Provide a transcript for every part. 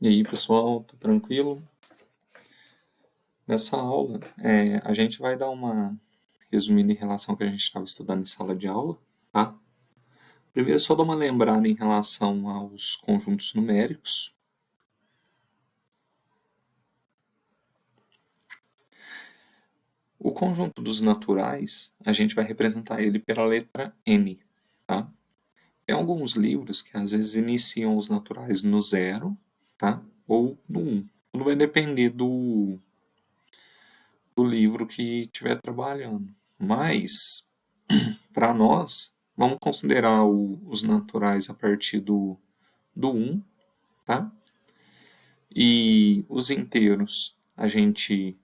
E aí, pessoal, tá tranquilo? Nessa aula, a gente vai dar uma resumida em relação ao que a gente estava estudando em sala de aula, tá? Primeiro, só dar uma lembrada em relação aos conjuntos numéricos. O conjunto dos naturais, a gente vai representar ele pela letra N, tá? Tem alguns livros que às vezes iniciam os naturais no 0, tá? Ou no 1. Tudo vai depender do livro que estiver trabalhando. Mas, para nós, vamos considerar os naturais a partir do 1, tá? E os inteiros, a gente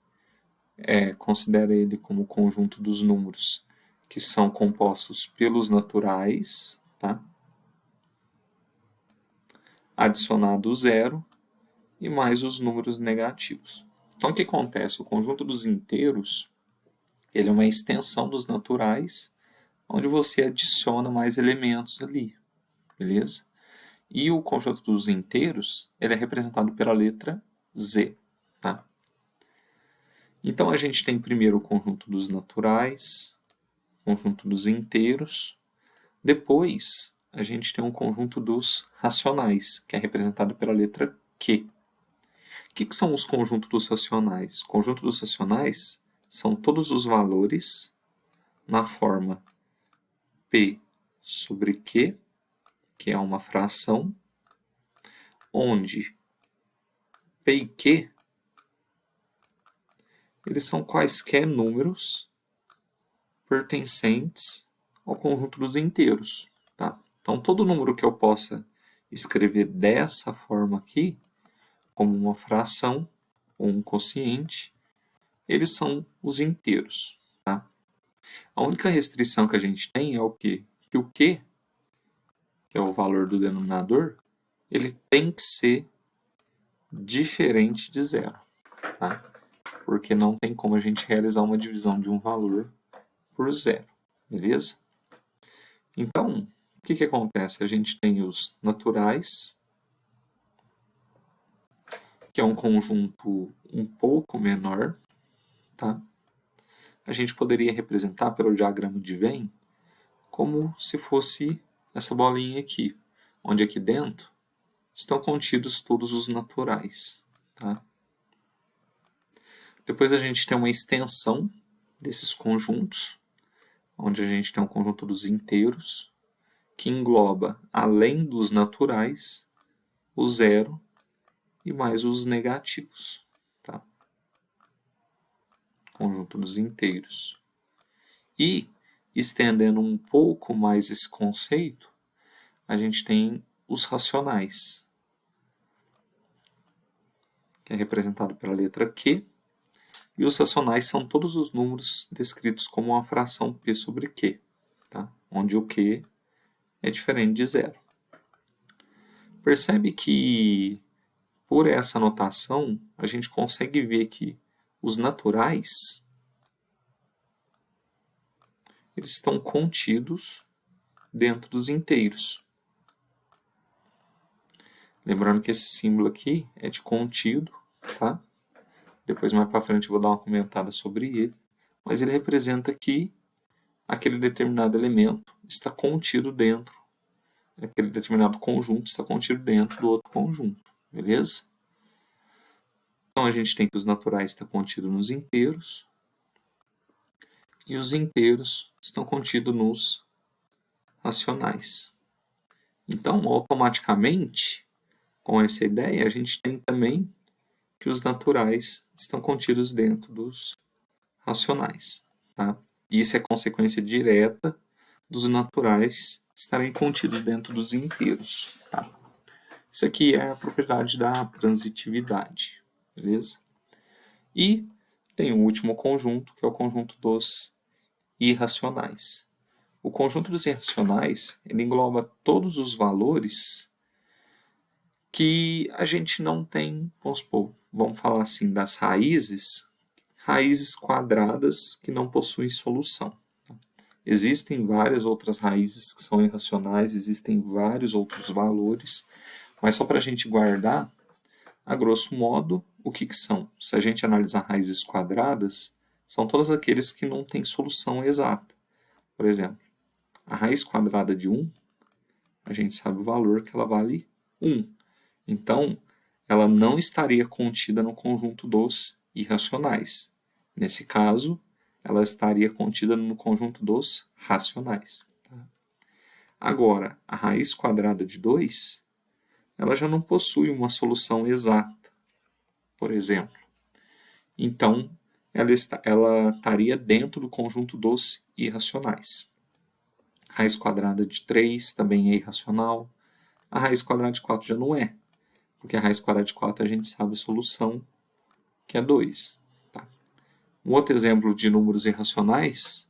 considera ele como o conjunto dos números que são compostos pelos naturais, tá? Adicionado o 0 e mais os números negativos. Então, o que acontece? O conjunto dos inteiros ele é uma extensão dos naturais, onde você adiciona mais elementos ali, beleza? E o conjunto dos inteiros ele é representado pela letra Z, tá? Então a gente tem primeiro o conjunto dos naturais, conjunto dos inteiros, depois a gente tem um conjunto dos racionais, que é representado pela letra Q. O que são os conjuntos dos racionais? O conjunto dos racionais são todos os valores na forma P sobre Q, que é uma fração, onde P e Q eles são quaisquer números pertencentes ao conjunto dos inteiros. Tá? Então, todo número que eu possa escrever dessa forma aqui, como uma fração ou um quociente, eles são os inteiros. Tá? A única restrição que a gente tem é o quê? Que o Q, que é o valor do denominador, ele tem que ser diferente de zero. Tá? Porque não tem como a gente realizar uma divisão de um valor por zero, beleza? Então, o que acontece? A gente tem os naturais, que é um conjunto um pouco menor, tá? A gente poderia representar pelo diagrama de Venn como se fosse essa bolinha aqui, onde aqui dentro estão contidos todos os naturais, tá? Depois a gente tem uma extensão desses conjuntos, onde a gente tem um conjunto dos inteiros, que engloba, além dos naturais, o zero e mais os negativos. Tá? Conjunto dos inteiros. E, estendendo um pouco mais esse conceito, a gente tem os racionais, que é representado pela letra Q, e os racionais são todos os números descritos como uma fração P sobre Q, tá? Onde o Q é diferente de zero. Percebe que, por essa notação, a gente consegue ver que os naturais eles estão contidos dentro dos inteiros. Lembrando que esse símbolo aqui é de contido, tá? Depois, mais para frente, eu vou dar uma comentada sobre ele. Mas ele representa que aquele determinado elemento está contido dentro, aquele determinado conjunto está contido dentro do outro conjunto, beleza? Então, a gente tem que os naturais estão contidos nos inteiros e os inteiros estão contidos nos racionais. Então, automaticamente, com essa ideia, a gente tem também que os naturais estão contidos dentro dos racionais. Tá? Isso é consequência direta dos naturais estarem contidos dentro dos inteiros. Tá? Isso aqui é a propriedade da transitividade. Beleza? E tem o último conjunto, que é o conjunto dos irracionais. O conjunto dos irracionais ele engloba todos os valores que a gente não tem, vamos supor, vamos falar assim, das raízes quadradas que não possuem solução. Existem várias outras raízes que são irracionais, existem vários outros valores, mas só para a gente guardar, A grosso modo, o que são? Se a gente analisar raízes quadradas, são todos aqueles que não têm solução exata. Por exemplo, a raiz quadrada de 1, a gente sabe o valor que ela vale 1. Então, ela não estaria contida no conjunto dos irracionais. Nesse caso, ela estaria contida no conjunto dos racionais. Agora, a raiz quadrada de 2, ela já não possui uma solução exata, por exemplo. Então, ela estaria dentro do conjunto dos irracionais. A raiz quadrada de 3 também é irracional. A raiz quadrada de 4 já não é, porque a raiz quadrada de 4 a gente sabe a solução, que é 2. Tá? Um outro exemplo de números irracionais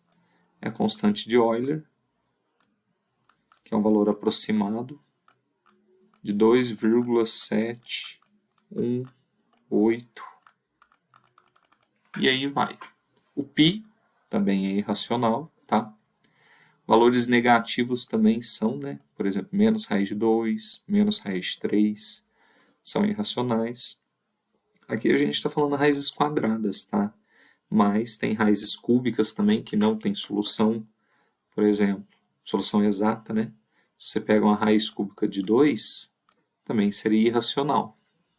é a constante de Euler, que é um valor aproximado de 2,718. E aí vai. O π também é irracional, tá? Valores negativos também são, né? Por exemplo, menos raiz de 2, menos raiz de 3, são irracionais. Aqui a gente está falando raízes quadradas, tá? Mas tem raízes cúbicas também que não tem solução. Por exemplo, solução exata, né? Se você pega uma raiz cúbica de 2, também seria irracional,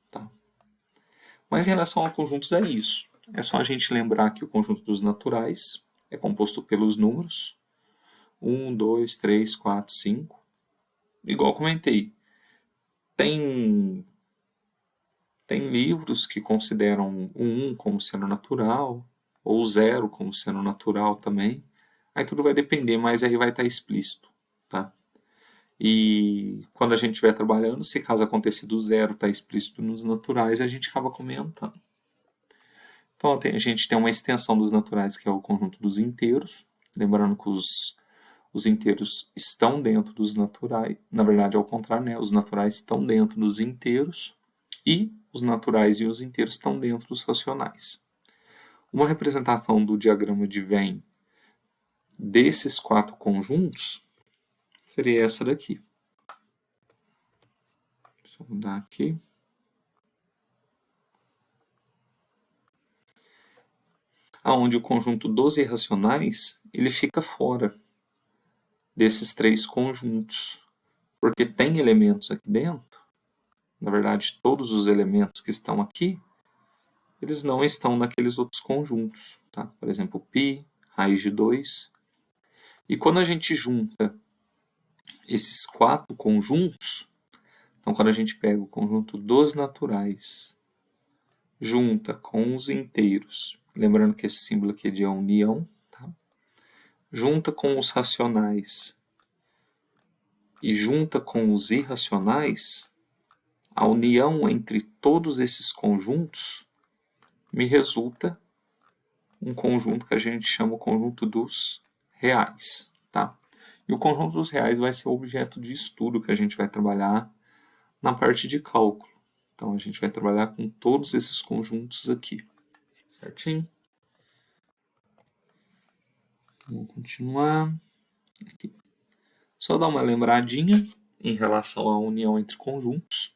tá? Mas em relação a conjuntos é isso. É só a gente lembrar que o conjunto dos naturais é composto pelos números 1, 2, 3, 4, 5. Igual comentei, tem livros que consideram o 1 como sendo natural, ou o 0 como sendo natural também. Aí tudo vai depender, mas aí vai estar explícito, tá? E quando a gente estiver trabalhando, se caso acontecer do 0 está explícito nos naturais, a gente acaba comentando. Então a gente tem uma extensão dos naturais que é o conjunto dos inteiros, lembrando que os inteiros estão dentro dos naturais, na verdade é o contrário, né? Os naturais estão dentro dos inteiros e os naturais e os inteiros estão dentro dos racionais. Uma representação do diagrama de Venn desses 4 conjuntos seria essa daqui. Deixa eu mudar aqui. Onde o conjunto dos irracionais ele fica fora desses 3 conjuntos, porque tem elementos aqui dentro. Na verdade, todos os elementos que estão aqui, eles não estão naqueles outros conjuntos. Tá? Por exemplo, π, raiz de 2. E quando a gente junta esses 4 conjuntos, então quando a gente pega o conjunto dos naturais, junta com os inteiros, lembrando que esse símbolo aqui é de união, tá? Junta com os racionais e junta com os irracionais, a união entre todos esses conjuntos me resulta um conjunto que a gente chama o conjunto dos reais, tá? E o conjunto dos reais vai ser o objeto de estudo que a gente vai trabalhar na parte de cálculo. Então, a gente vai trabalhar com todos esses conjuntos aqui, certinho? Vamos continuar aqui. Só dar uma lembradinha em relação à união entre conjuntos.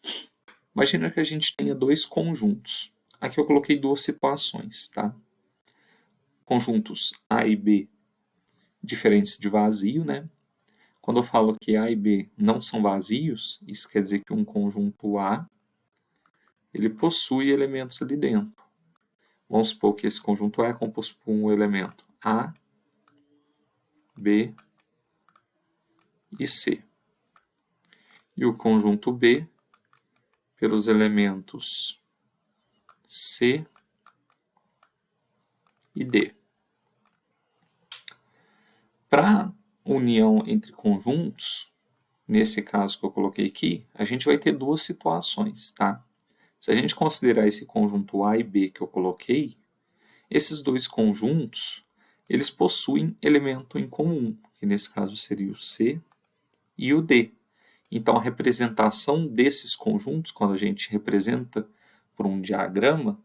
Imagina que a gente tenha 2 conjuntos. Aqui eu coloquei 2 situações, tá? Conjuntos A e B diferentes de vazio, né? Quando eu falo que A e B não são vazios, isso quer dizer que um conjunto A ele possui elementos ali dentro. Vamos supor que esse conjunto A é composto por um elemento A, B e C. E o conjunto B pelos elementos C e D. Para união entre conjuntos, nesse caso que eu coloquei aqui, a gente vai ter 2 situações, tá? Se a gente considerar esse conjunto A e B que eu coloquei, esses 2 conjuntos, eles possuem elemento em comum, que nesse caso seria o C e o D. Então, a representação desses conjuntos, quando a gente representa por um diagrama,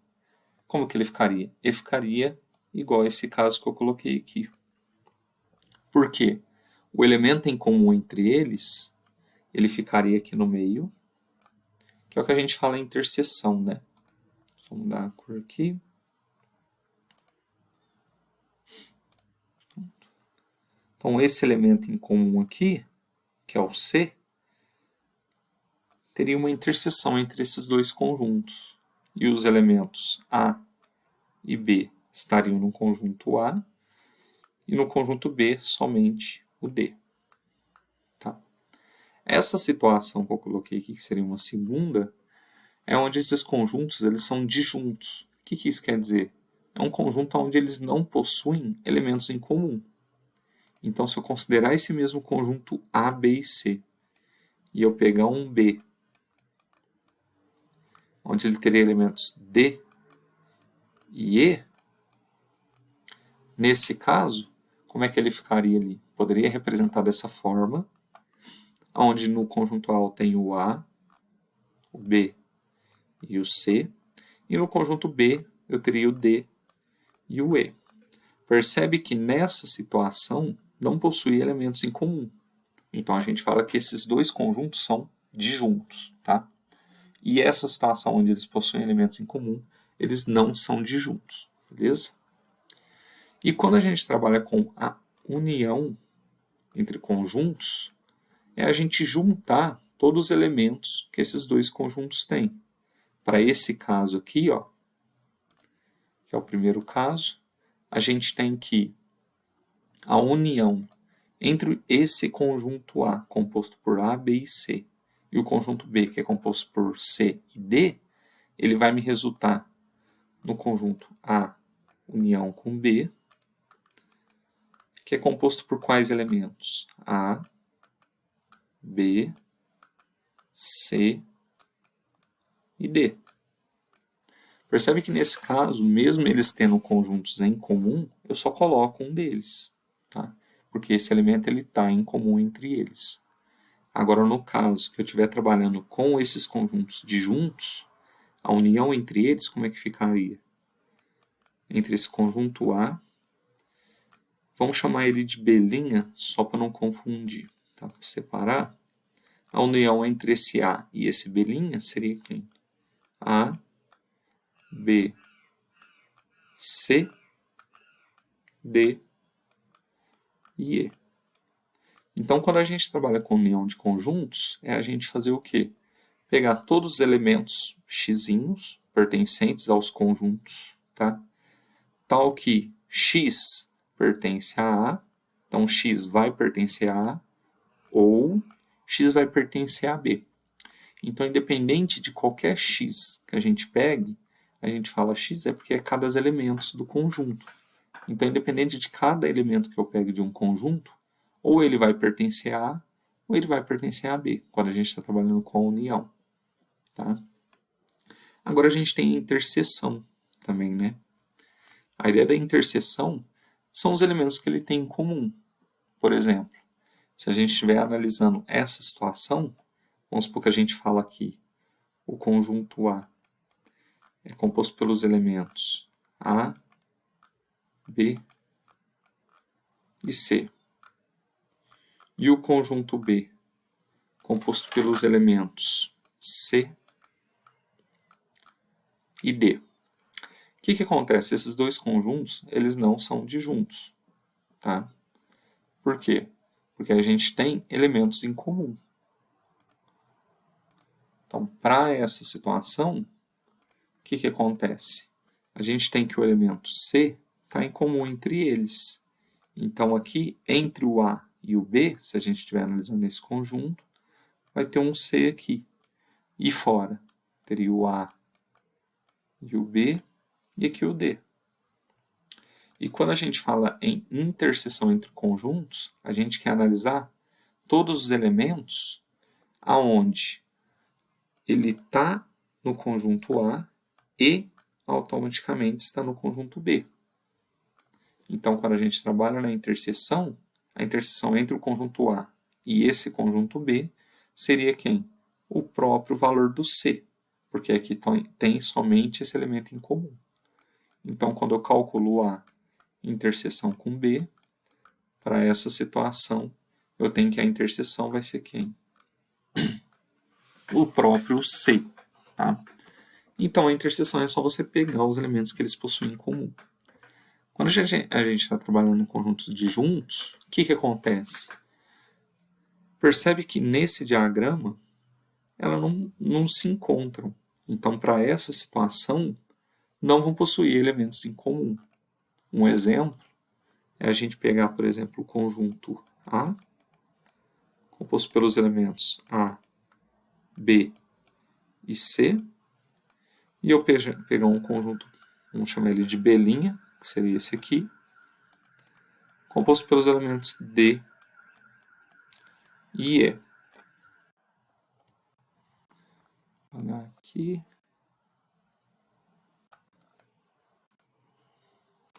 como que ele ficaria? Ele ficaria igual a esse caso que eu coloquei aqui. Por quê? O elemento em comum entre eles, ele ficaria aqui no meio, que que é o que a gente fala em interseção, né? Vou mudar a cor aqui. Então, esse elemento em comum aqui, que é o C, teria uma interseção entre esses dois conjuntos. E os elementos A e B estariam no conjunto A, e no conjunto B somente o D. Tá? Essa situação que eu coloquei aqui, que seria uma segunda, é onde esses conjuntos eles são disjuntos. O que isso quer dizer? É um conjunto onde eles não possuem elementos em comum. Então, se eu considerar esse mesmo conjunto A, B e C, e eu pegar um B, onde ele teria elementos D e E, nesse caso, como é que ele ficaria ali? Poderia representar dessa forma, onde no conjunto A eu tenho o A, o B e o C, e no conjunto B eu teria o D e o E. Percebe que nessa situação não possui elementos em comum. Então a gente fala que esses dois conjuntos são disjuntos, tá? E essa situação onde eles possuem elementos em comum, eles não são disjuntos, beleza? E quando a gente trabalha com a união entre conjuntos, é a gente juntar todos os elementos que esses dois conjuntos têm. Para esse caso aqui, ó, que é o primeiro caso, a gente tem que a união entre esse conjunto A, composto por A, B e C, e o conjunto B, que é composto por C e D, ele vai me resultar no conjunto A união com B, que é composto por quais elementos? A, B, C e D. Percebe que nesse caso, mesmo eles tendo conjuntos em comum, eu só coloco um deles, tá? Porque esse elemento está em comum entre eles. Agora, no caso que eu estiver trabalhando com esses conjuntos disjuntos, a união entre eles, como é que ficaria? Entre esse conjunto A, vamos chamar ele de B', só para não confundir, tá? Para separar, a união entre esse A e esse B' seria quem? A, B, C, D e E. Então, quando a gente trabalha com união de conjuntos, é a gente fazer o quê? Pegar todos os elementos x pertencentes aos conjuntos, tá? Tal que x pertence a A, então x vai pertencer a A, ou x vai pertencer a B. Então, independente de qualquer x que a gente pegue, a gente fala x é porque é cada elementos do conjunto. Então, independente de cada elemento que eu pegue de um conjunto, ou ele vai pertencer a A, ou ele vai pertencer a B, quando a gente está trabalhando com a união. Tá? Agora a gente tem a interseção também, né? A ideia da interseção são os elementos que ele tem em comum. Por exemplo, se a gente estiver analisando essa situação, vamos supor que a gente fala aqui, o conjunto A é composto pelos elementos A, B e C. E o conjunto B, composto pelos elementos C e D. O que acontece? Esses dois conjuntos, eles não são disjuntos. Tá? Por quê? Porque a gente tem elementos em comum. Então, para essa situação, o que acontece? A gente tem que o elemento C está em comum entre eles. Então, aqui, entre o A e o B, se a gente estiver analisando esse conjunto, vai ter um C aqui. E fora, teria o A e o B, e aqui o D. E quando a gente fala em interseção entre conjuntos, a gente quer analisar todos os elementos aonde ele está no conjunto A e automaticamente está no conjunto B. Então, quando a gente trabalha na interseção, a interseção entre o conjunto A e esse conjunto B seria quem? O próprio valor do C, porque aqui tem somente esse elemento em comum. Então, quando eu calculo A interseção com B, para essa situação, eu tenho que a interseção vai ser quem? O próprio C, tá? Então, a interseção é só você pegar os elementos que eles possuem em comum. Quando a gente está trabalhando em conjuntos disjuntos, o que acontece? Percebe que nesse diagrama, elas não se encontram. Então, para essa situação, não vão possuir elementos em comum. Um exemplo é a gente pegar, por exemplo, o conjunto A, composto pelos elementos A, B e C, e eu pegar um conjunto, vamos chamar ele de B', que seria esse aqui, composto pelos elementos D e E. Vou apagar aqui.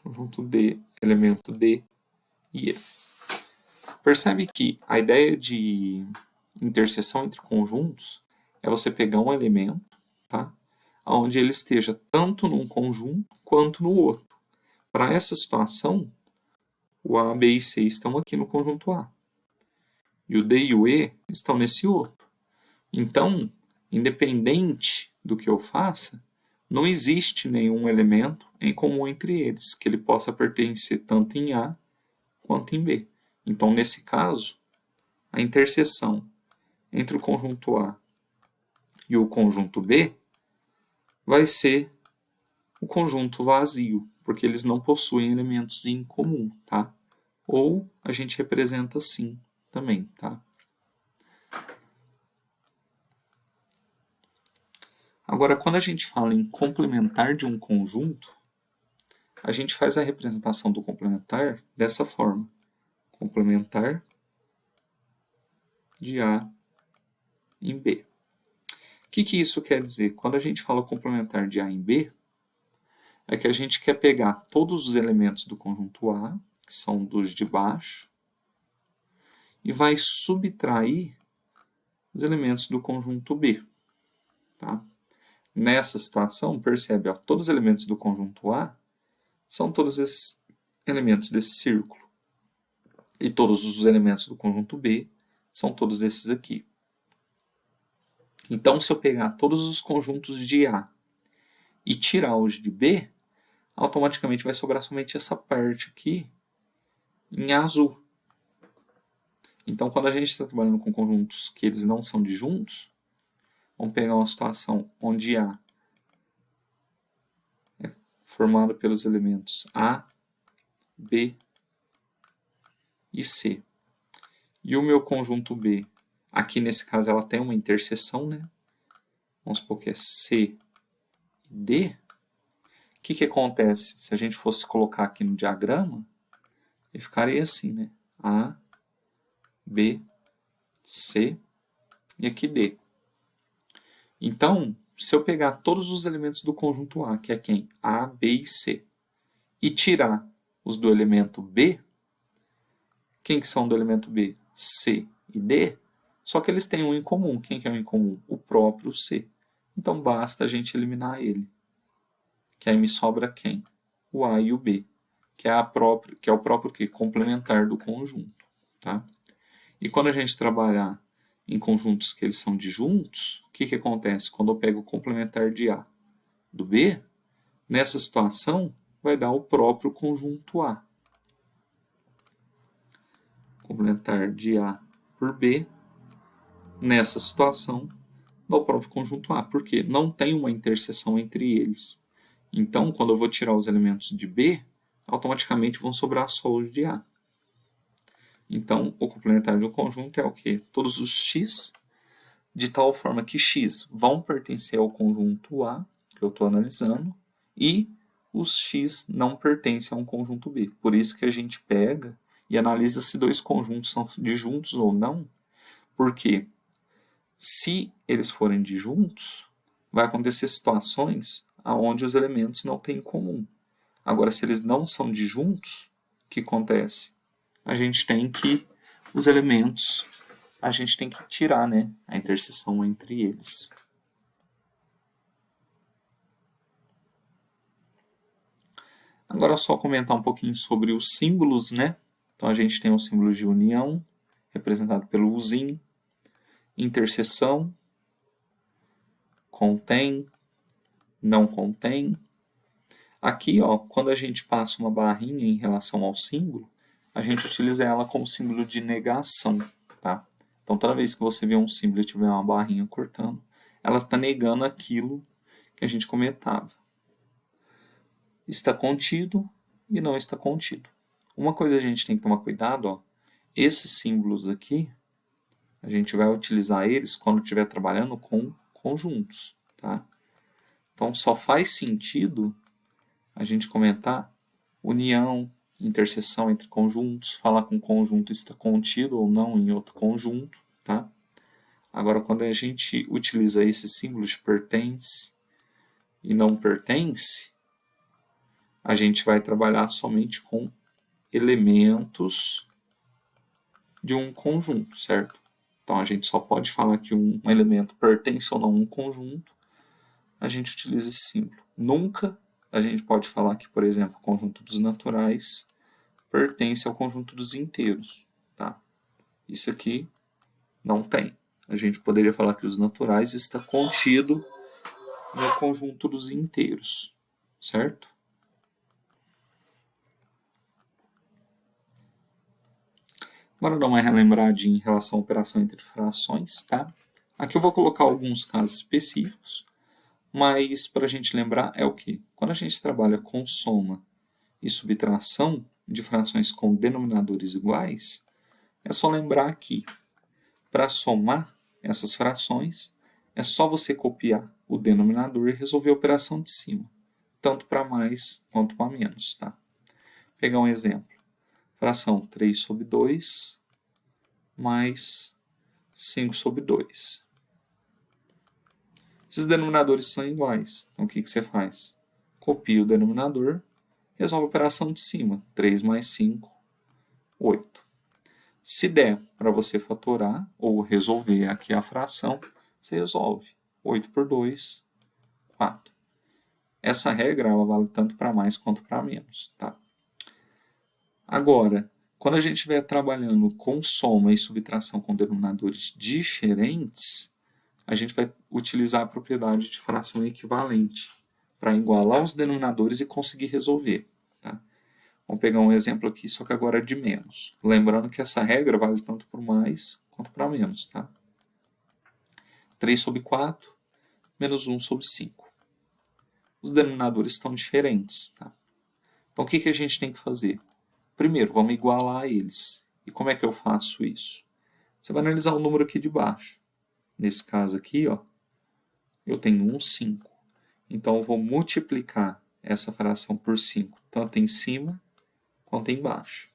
Conjunto D, elemento D e E. Percebe que a ideia de interseção entre conjuntos é você pegar um elemento, tá? Onde ele esteja tanto num conjunto quanto no outro. Para essa situação, o A, B e C estão aqui no conjunto A. E o D e o E estão nesse outro. Então, independente do que eu faça, não existe nenhum elemento em comum entre eles, que ele possa pertencer tanto em A quanto em B. Então, nesse caso, a interseção entre o conjunto A e o conjunto B vai ser o conjunto vazio, porque eles não possuem elementos em comum, tá? Ou a gente representa assim também, tá? Agora, quando a gente fala em complementar de um conjunto, a gente faz a representação do complementar dessa forma. Complementar de A em B. O que isso quer dizer? Quando a gente fala complementar de A em B, é que a gente quer pegar todos os elementos do conjunto A, que são dos de baixo, e vai subtrair os elementos do conjunto B. Tá? Nessa situação, percebe, ó, todos os elementos do conjunto A são todos esses elementos desse círculo. E todos os elementos do conjunto B são todos esses aqui. Então, se eu pegar todos os conjuntos de A e tirar os de B, automaticamente vai sobrar somente essa parte aqui em azul. Então, quando a gente está trabalhando com conjuntos que eles não são disjuntos, vamos pegar uma situação onde A é formado pelos elementos A, B e C. E o meu conjunto B, aqui nesse caso ela tem uma interseção, né? Vamos supor que é C e D. O que acontece? Se a gente fosse colocar aqui no diagrama, ele ficaria assim, né? A, B, C e aqui D. Então, se eu pegar todos os elementos do conjunto A, que é quem? A, B e C, e tirar os do elemento B, quem que são do elemento B? C e D, só que eles têm um em comum. Quem que é o em comum? O próprio C. Então, basta a gente eliminar ele. Que aí me sobra quem? O A e o B, que é o próprio que? Complementar do conjunto. Tá? E quando a gente trabalhar em conjuntos que eles são disjuntos, o que acontece? Quando eu pego o complementar de A do B, nessa situação vai dar o próprio conjunto A. Complementar de A por B, nessa situação, dá o próprio conjunto A, porque não tem uma interseção entre eles. Então, quando eu vou tirar os elementos de B, automaticamente vão sobrar só os de A. Então, o complementar de um conjunto é o quê? Todos os x, de tal forma que x vão pertencer ao conjunto A, que eu estou analisando, e os x não pertencem a um conjunto B. Por isso que a gente pega e analisa se dois conjuntos são disjuntos ou não, porque se eles forem disjuntos, vai acontecer situações onde os elementos não têm em comum. Agora, se eles não são disjuntos, o que acontece? A gente tem que, os elementos, a gente tem que tirar, né, a interseção entre eles. Agora, só comentar um pouquinho sobre os símbolos, né? Então, a gente tem o símbolo de união, representado pelo Uzinho, interseção, contém, não contém. Aqui, ó, quando a gente passa uma barrinha em relação ao símbolo, a gente utiliza ela como símbolo de negação, tá? Então, toda vez que você vê um símbolo e tiver uma barrinha cortando, ela está negando aquilo que a gente comentava. Está contido e não está contido. Uma coisa a gente tem que tomar cuidado, ó, esses símbolos aqui, a gente vai utilizar eles quando estiver trabalhando com conjuntos, tá? Então, só faz sentido a gente comentar união, interseção entre conjuntos, falar que um conjunto está contido ou não em outro conjunto, tá? Agora, quando a gente utiliza esse símbolo de pertence e não pertence, a gente vai trabalhar somente com elementos de um conjunto, certo? Então, a gente só pode falar que um elemento pertence ou não a um conjunto, a gente utiliza esse símbolo. Nunca a gente pode falar que, por exemplo, o conjunto dos naturais pertence ao conjunto dos inteiros, tá? Isso aqui não tem. A gente poderia falar que os naturais está contido no conjunto dos inteiros, certo? Agora dar uma relembradinha em relação à operação entre frações, tá? Aqui eu vou colocar alguns casos específicos, mas para a gente lembrar é o que? Quando a gente trabalha com soma e subtração de frações com denominadores iguais, é só lembrar que para somar essas frações, é só você copiar o denominador e resolver a operação de cima, tanto para mais quanto para menos, tá? Vou pegar um exemplo. Fração 3 sobre 2 mais 5 sobre 2. Esses denominadores são iguais. Então, o que você faz? Copia o denominador, resolve a operação de cima. 3 mais 5, 8. Se der para você fatorar ou resolver aqui a fração, você resolve. 8 por 2, 4. Essa regra ela vale tanto para mais quanto para menos, tá? Agora, quando a gente estiver trabalhando com soma e subtração com denominadores diferentes, a gente vai utilizar a propriedade de fração equivalente para igualar os denominadores e conseguir resolver, tá? Vamos pegar um exemplo aqui, só que agora é de menos. Lembrando que essa regra vale tanto para mais quanto para menos, tá? 3 sobre 4, menos 1 sobre 5. Os denominadores estão diferentes, tá? Então, o que a gente tem que fazer? Primeiro, vamos igualar eles. E como é que eu faço isso? Você vai analisar o número aqui de baixo. Nesse caso aqui, ó, eu tenho 1, 5. Então, eu vou multiplicar essa fração por 5, tanto em cima quanto embaixo.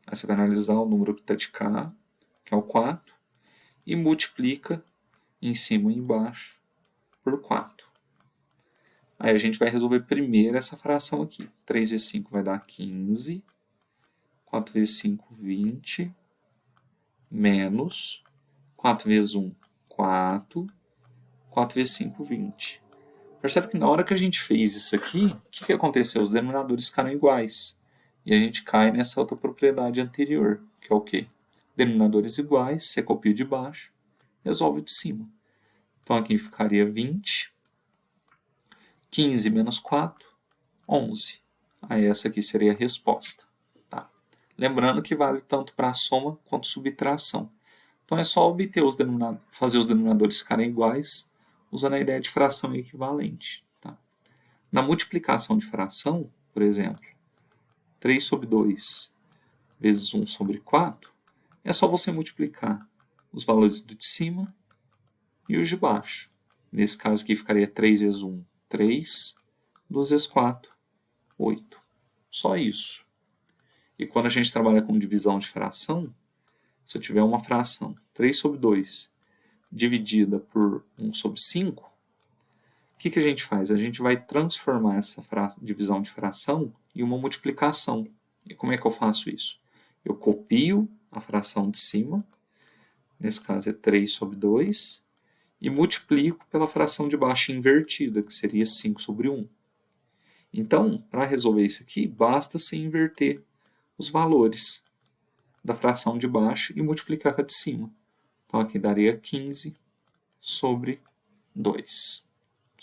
Aí você vai analisar o número que está de cá, que é o 4, e multiplica em cima e embaixo por 4. Aí a gente vai resolver primeiro essa fração aqui. 3 vezes 5 vai dar 15. 4 vezes 5, 20. Menos 4 vezes 1, 4. 4 vezes 5, 20. Percebe que na hora que a gente fez isso aqui, o que aconteceu? Os denominadores ficaram iguais. E a gente cai nessa outra propriedade anterior, que é o quê? Denominadores iguais, você copia de baixo, resolve de cima. Então aqui ficaria 20. 15 menos 4, 11. Aí essa aqui seria a resposta. Tá? Lembrando que vale tanto para a soma quanto subtração. Então é só obter fazer os denominadores ficarem iguais, usando a ideia de fração equivalente. Tá? Na multiplicação de fração, por exemplo, 3 sobre 2 vezes 1 sobre 4, é só você multiplicar os valores do de cima e os de baixo. Nesse caso aqui ficaria 3 vezes 1, 3, 2 vezes 4, 8. Só isso. E quando a gente trabalha com divisão de fração, se eu tiver uma fração 3 sobre 2 dividida por 1 sobre 5, o que a gente faz? A gente vai transformar essa divisão de fração em uma multiplicação. E como é que eu faço isso? Eu copio a fração de cima, nesse caso é 3 sobre 2, e multiplico pela fração de baixo invertida, que seria 5 sobre 1. Então, para resolver isso aqui, basta se inverter os valores da fração de baixo e multiplicar com a de cima. Então, aqui daria 15 sobre 2.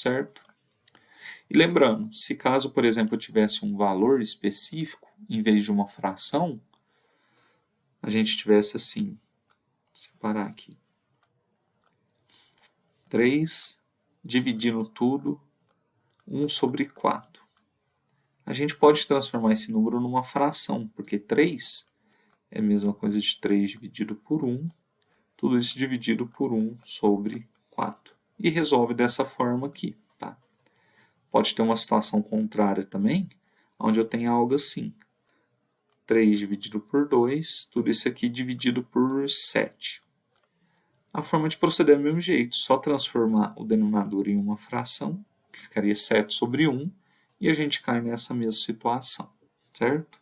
certo? E lembrando, se caso, por exemplo, eu tivesse um valor específico, em vez de uma fração, a gente tivesse assim, vou separar aqui, 3 dividindo tudo, 1 sobre 4. A gente pode transformar esse número numa fração, porque 3 é a mesma coisa de 3 dividido por 1, tudo isso dividido por 1 sobre 4. E resolve dessa forma aqui, tá? Pode ter uma situação contrária também, onde eu tenho algo assim. 3 dividido por 2, tudo isso aqui dividido por 7. A forma de proceder é do mesmo jeito, só transformar o denominador em uma fração, que ficaria 7 sobre 1, e a gente cai nessa mesma situação, certo?